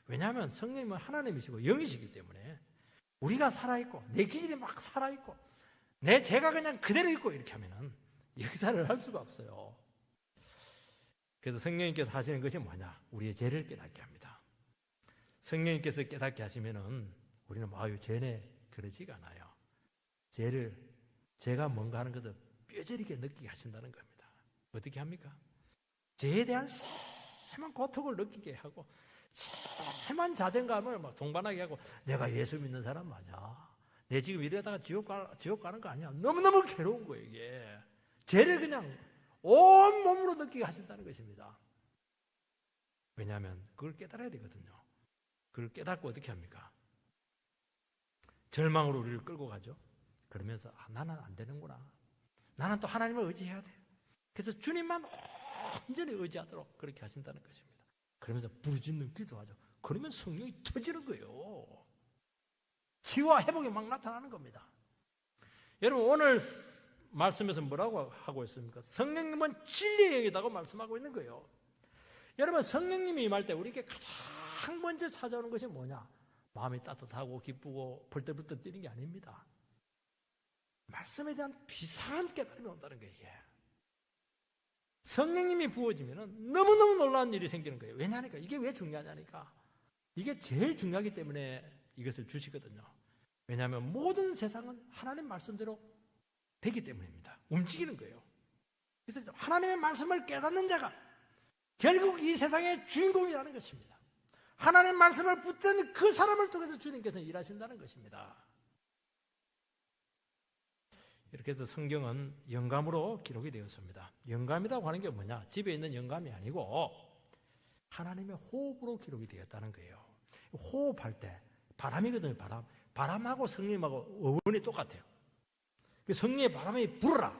[SPEAKER 1] 왜냐하면 성령님은 하나님이시고 영이시기 때문에 우리가 살아있고 내 기질이 막 살아있고 내 죄가 그냥 그대로 있고 이렇게 하면은 역사를 할 수가 없어요. 그래서 성령님께서 하시는 것이 뭐냐? 우리의 죄를 깨닫게 합니다. 성령님께서 깨닫게 하시면은 우리는 아유 죄네 그러지가 않아요. 죄가 뭔가 하는 것을 뼈저리게 느끼게 하신다는 겁니다. 어떻게 합니까? 죄에 대한 심한 고통을 느끼게 하고 심한 자존감을 막 동반하게 하고 내가 예수 믿는 사람 맞아. 내 지금 이러다가 지옥 가는 거 아니야. 너무너무 괴로운 거예요 이게. 죄를 그냥 온 몸으로 느끼게 하신다는 것입니다. 왜냐하면 그걸 깨달아야 되거든요. 그걸 깨닫고 어떻게 합니까? 절망으로 우리를 끌고 가죠. 그러면서 나는 안 되는구나. 나는 또 하나님을 의지해야 돼. 그래서 주님만 온전히 의지하도록 그렇게 하신다는 것입니다. 그러면서 부르짖는 기도하죠. 그러면 성령이 터지는 거예요. 치유와 회복이 막 나타나는 겁니다. 여러분, 오늘 말씀에서 뭐라고 하고 있습니까? 성령님은 진리의 영이라고 말씀하고 있는 거예요. 여러분, 성령님이 임할 때 우리에게 가장 먼저 찾아오는 것이 뭐냐? 마음이 따뜻하고 기쁘고 벌떡벌떡 뛰는 게 아닙니다. 말씀에 대한 비상한 깨달음이 온다는 거예요. 이게. 성령님이 부어지면 너무너무 놀라운 일이 생기는 거예요. 왜냐니까 이게 왜 중요하냐니까 이게 제일 중요하기 때문에 이것을 주시거든요. 왜냐하면 모든 세상은 하나님 말씀대로 되기 때문입니다. 움직이는 거예요. 그래서 하나님의 말씀을 깨닫는 자가 결국 이 세상의 주인공이라는 것입니다. 하나님 말씀을 붙든 그 사람을 통해서 주님께서 일하신다는 것입니다. 이렇게 해서 성경은 영감으로 기록이 되었습니다. 영감이라고 하는 게 뭐냐? 집에 있는 영감이 아니고 하나님의 호흡으로 기록이 되었다는 거예요. 호흡할 때 바람이거든요. 바람하고 성령님하고 어원이 똑같아요. 성령의 바람이 불어라.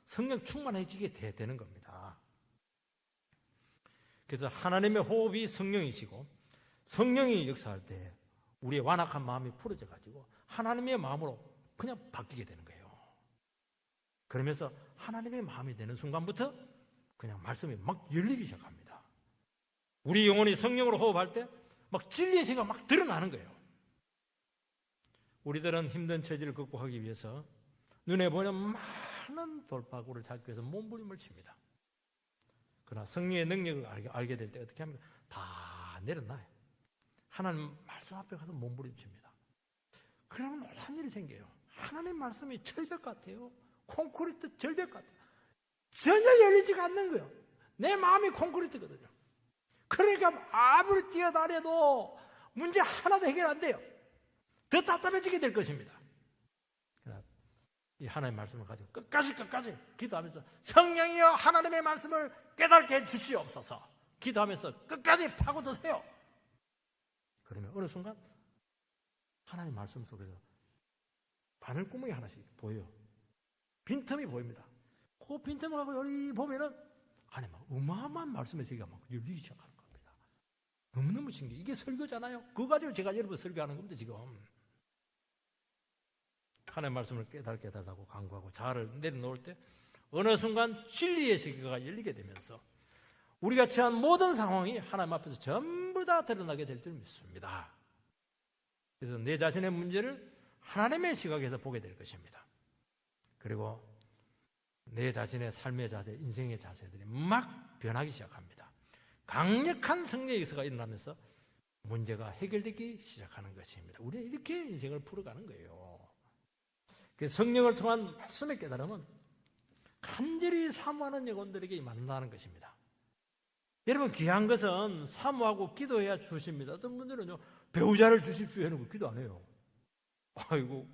[SPEAKER 1] 성령 충만해지게 되는 겁니다. 그래서 하나님의 호흡이 성령이시고 성령이 역사할 때 우리의 완악한 마음이 풀어져 가지고 하나님의 마음으로 그냥 바뀌게 되는 거예요. 그러면서 하나님의 마음이 되는 순간부터 그냥 말씀이 막 열리기 시작합니다. 우리 영혼이 성령으로 호흡할 때 막 진리의 세계가 막 드러나는 거예요. 우리들은 힘든 처지를 극복하기 위해서 눈에 보이는 많은 돌파구를 잡기 위해서 몸부림을 칩니다. 그러나 성령의 능력을 알게 될 때 어떻게 합니까? 다 내려놔요. 하나님 말씀 앞에 가서 몸부림칩니다. 그러면 놀라운 일이 생겨요. 하나님 말씀이 철벽 같아요. 콘크리트 절벽 같아요. 전혀 열리지가 않는 거예요. 내 마음이 콘크리트거든요. 그러니까 아무리 뛰어다녀도 문제 하나도 해결 안 돼요. 더 답답해지게 될 것입니다. 이 하나님의 말씀을 가지고 끝까지 기도하면서 성령이여 하나님의 말씀을 깨닫게 해주시옵소서 기도하면서 끝까지 파고드세요. 그러면 어느 순간 하나님 말씀 속에서 바늘구멍이 하나씩 보여요. 빈틈이 보입니다. 그 빈틈을 하고 여기 보면은 안에 막 어마어마한 말씀의 세계가 막 열리기 시작하는 겁니다. 너무너무 신기해요. 이게 설교잖아요. 그거 가지고 제가 여러분 설교하는 겁니다. 지금 하나님의 말씀을 깨달다고 간구하고 자아를 내려놓을 때 어느 순간 진리의 세계가 열리게 되면서 우리가 처한 모든 상황이 하나님 앞에서 전부 다 드러나게 될 줄 믿습니다. 그래서 내 자신의 문제를 하나님의 시각에서 보게 될 것입니다. 그리고 내 자신의 삶의 자세, 인생의 자세들이 막 변하기 시작합니다. 강력한 성령의 역사가 일어나면서 문제가 해결되기 시작하는 것입니다. 우리는 이렇게 인생을 풀어가는 거예요. 그래서 성령을 통한 말씀의 깨달음은 간절히 사모하는 영혼들에게 만나는 것입니다. 여러분, 귀한 것은 사모하고 기도해야 주십니다. 어떤 분들은요, 배우자를 주십시오 해놓고 기도 안 해요. 아이고,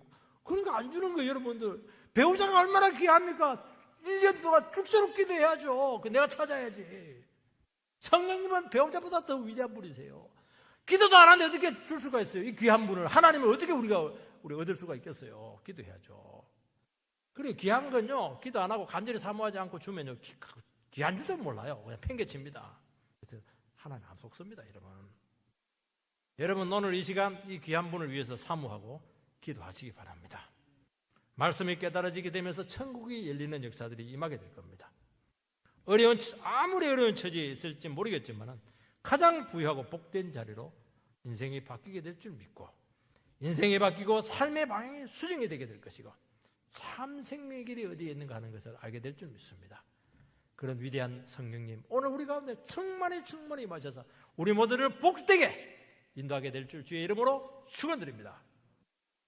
[SPEAKER 1] 그러니까 안 주는 거예요, 여러분들. 배우자가 얼마나 귀합니까? 1년 동안 죽도록 기도해야죠. 내가 찾아야지. 성령님은 배우자보다 더 위대한 분이세요. 기도도 안 하는데 어떻게 줄 수가 있어요? 이 귀한 분을. 하나님을 어떻게 우리가 얻을 수가 있겠어요? 기도해야죠. 그리고 귀한 건요, 기도 안 하고 간절히 사모하지 않고 주면요, 귀한 줄도 몰라요. 그냥 팽개칩니다. 그래서 하나님 안 속습니다, 여러분. 여러분, 오늘 이 시간 이 귀한 분을 위해서 사모하고 기도하시기 바랍니다. 말씀이 깨달아지게 되면서 천국이 열리는 역사들이 임하게 될 겁니다. 아무리 어려운 처지에 있을지 모르겠지만 가장 부유하고 복된 자리로 인생이 바뀌게 될 줄 믿고, 인생이 바뀌고 삶의 방향이 수정이 되게 될 것이고, 참 생명의 길이 어디에 있는가 하는 것을 알게 될 줄 믿습니다. 그런 위대한 성령님, 오늘 우리 가운데 충만히 임하셔서 우리 모두를 복되게 인도하게 될 줄 주의 이름으로 축원드립니다.